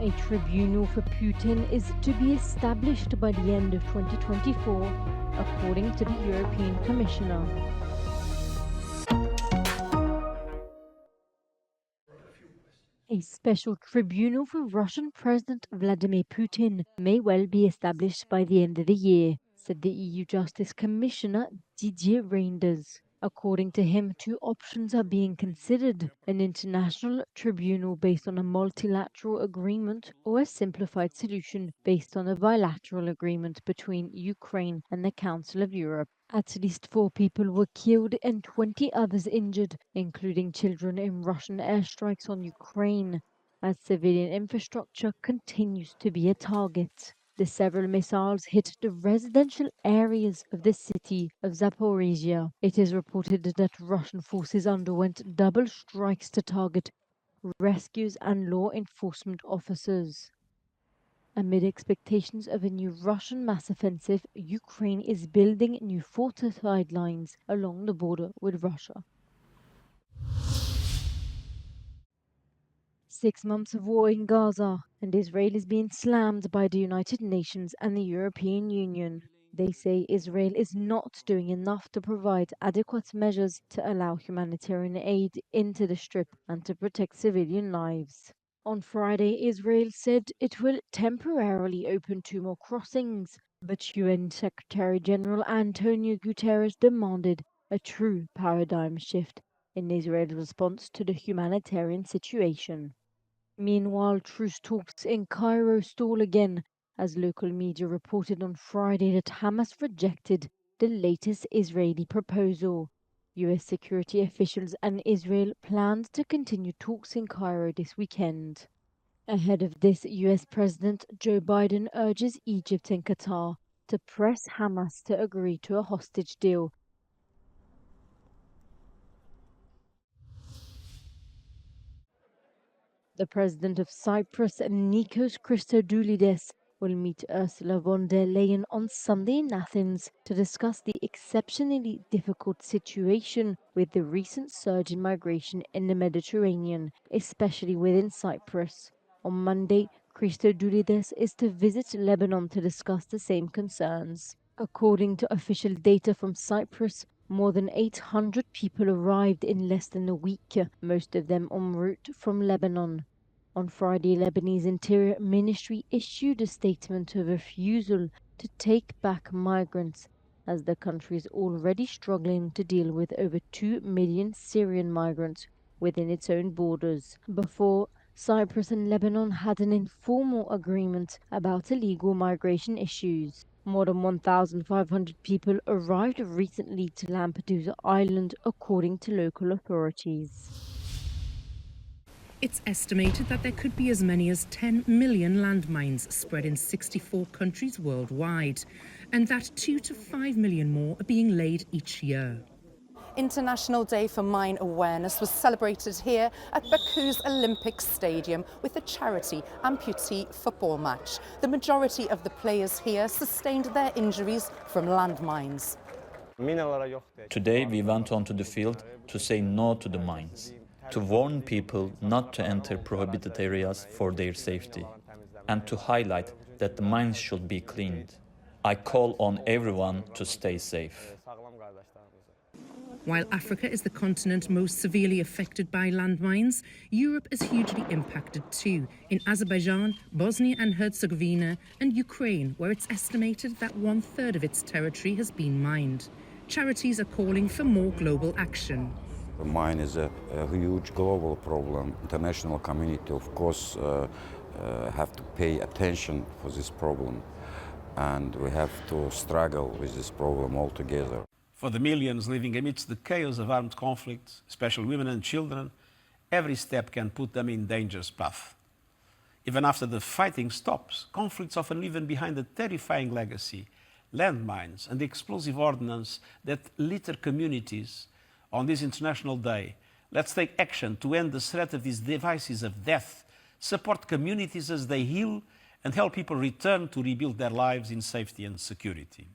A tribunal for Putin is to be established by the end of 2024, according to the European Commissioner. A special tribunal for Russian President Vladimir Putin may well be established by the end of the year, said the EU Justice Commissioner Didier Reynders. According to him, two options are being considered: an international tribunal based on a multilateral agreement or a simplified solution based on a bilateral agreement between Ukraine and the Council of Europe. At least 4 people were killed and 20 others injured, including children, in Russian airstrikes on Ukraine, as civilian infrastructure continues to be a target. The several missiles hit the residential areas of the city of Zaporizhia. It is reported that Russian forces underwent double strikes to target rescues and law enforcement officers. Amid expectations of a new Russian mass offensive, Ukraine is building new fortified lines along the border with Russia. 6 months of war in Gaza, and Israel is being slammed by the United Nations and the European Union. They say Israel is not doing enough to provide adequate measures to allow humanitarian aid into the Strip and to protect civilian lives. On Friday, Israel said it will temporarily open 2 more crossings, but UN Secretary General Antonio Guterres demanded a true paradigm shift in Israel's response to the humanitarian situation. Meanwhile, truce talks in Cairo stall again, as local media reported on Friday that Hamas rejected the latest Israeli proposal. US security officials and Israel planned to continue talks in Cairo this weekend. Ahead of this, US President Joe Biden urges Egypt and Qatar to press Hamas to agree to a hostage deal. The president of Cyprus, Nikos Christodoulidis, will meet Ursula von der Leyen on Sunday in Athens to discuss the exceptionally difficult situation with the recent surge in migration in the Mediterranean, especially within Cyprus. On Monday, Christodoulidis is to visit Lebanon to discuss the same concerns. According to official data from Cyprus, more than 800 people arrived in less than a week, most of them en route from Lebanon. On Friday, Lebanese Interior Ministry issued a statement of refusal to take back migrants, as the country is already struggling to deal with over 2 million Syrian migrants within its own borders. Before, Cyprus and Lebanon had an informal agreement about illegal migration issues. More than 1,500 people arrived recently to Lampedusa Island, according to local authorities. It's estimated that there could be as many as 10 million landmines spread in 64 countries worldwide, and that 2 to 5 million more are being laid each year. International Day for Mine Awareness was celebrated here at Baku's Olympic Stadium with a charity amputee football match. The majority of the players here sustained their injuries from landmines. Today we went onto the field to say no to the mines, to warn people not to enter prohibited areas for their safety, and to highlight that the mines should be cleaned. I call on everyone to stay safe. While Africa is the continent most severely affected by landmines, Europe is hugely impacted too, in Azerbaijan, Bosnia and Herzegovina and Ukraine, where it's estimated that 1/3 of its territory has been mined. Charities are calling for more global action. The mine is a huge global problem. International community, of course, have to pay attention for this problem, and we have to struggle with this problem all together. For the millions living amidst the chaos of armed conflict, especially women and children, every step can put them in dangerous path. Even after the fighting stops, conflicts often leave behind a terrifying legacy, landmines and the explosive ordnance that litter communities. On this International Day, let's take action to end the threat of these devices of death, support communities as they heal, and help people return to rebuild their lives in safety and security.